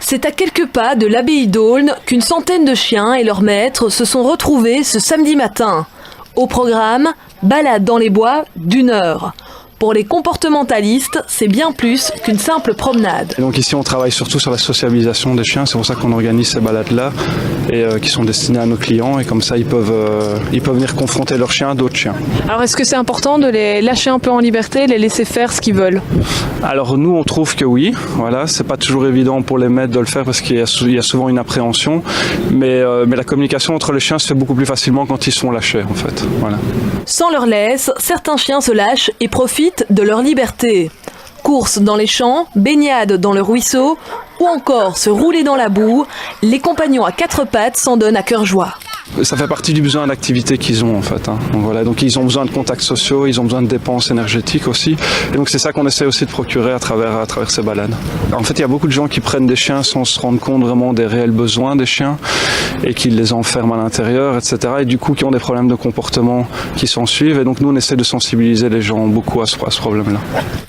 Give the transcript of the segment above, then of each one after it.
C'est à quelques pas de l'abbaye d'Aulne qu'une centaine de chiens et leurs maîtres se sont retrouvés ce samedi matin. Au programme, balade dans les bois d'1 heure. Pour les comportementalistes, c'est bien plus qu'une simple promenade. Et donc ici, on travaille surtout sur la sociabilisation des chiens. C'est pour ça qu'on organise ces balades-là et qui sont destinées à nos clients. Et comme ça, ils peuvent venir confronter leurs chiens à d'autres chiens. Alors est-ce que c'est important de les lâcher un peu en liberté, les laisser faire ce qu'ils veulent? Alors nous, on trouve que oui. Voilà, c'est pas toujours évident pour les maîtres de le faire parce qu'il y a souvent une appréhension. Mais la communication entre les chiens se fait beaucoup plus facilement quand ils sont lâchés, en fait. Voilà. Sans leur laisse, certains chiens se lâchent et profitent de leur liberté. Courses dans les champs, baignades dans le ruisseau ou encore se rouler dans la boue, les compagnons à 4 pattes s'en donnent à cœur joie. Ça fait partie du besoin d'activité qu'ils ont en fait. Donc voilà, donc ils ont besoin de contacts sociaux, ils ont besoin de dépenses énergétiques aussi. Et donc c'est ça qu'on essaie aussi de procurer à travers ces balades. En fait, il y a beaucoup de gens qui prennent des chiens sans se rendre compte vraiment des réels besoins des chiens et qui les enferment à l'intérieur, etc. Et du coup, qui ont des problèmes de comportement qui s'en suivent. Et donc nous, on essaie de sensibiliser les gens beaucoup à ce problème-là.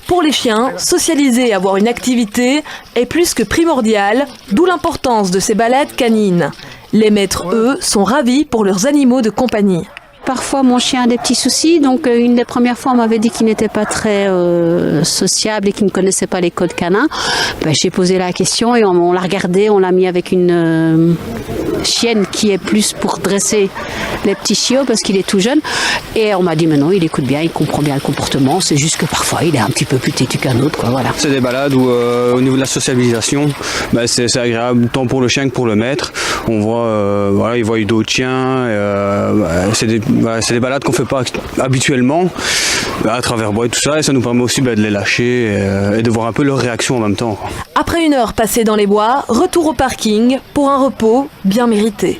Pour les chiens, socialiser et avoir une activité est plus que primordial, d'où l'importance de ces balades canines. Les maîtres, eux, sont ravis pour leurs animaux de compagnie. Parfois, mon chien a des petits soucis. Donc, une des premières fois, on m'avait dit qu'il n'était pas très sociable et qu'il ne connaissait pas les codes canins. J'ai posé la question et on l'a regardé. On l'a mis avec une chienne qui est plus pour dresser les petits chiots parce qu'il est tout jeune. Et on m'a dit, mais non, il écoute bien, il comprend bien le comportement. C'est juste que parfois, il est un petit peu plus têtu qu'un autre, quoi, voilà. C'est des balades où, au niveau de la socialisation, c'est agréable tant pour le chien que pour le maître. On voit, voilà, ils voient d'autres chiens. C'est des balades qu'on ne fait pas habituellement à travers bois et tout ça, et ça nous permet aussi de les lâcher et de voir un peu leur réaction en même temps. Après 1 heure passée dans les bois, retour au parking pour un repos bien mérité.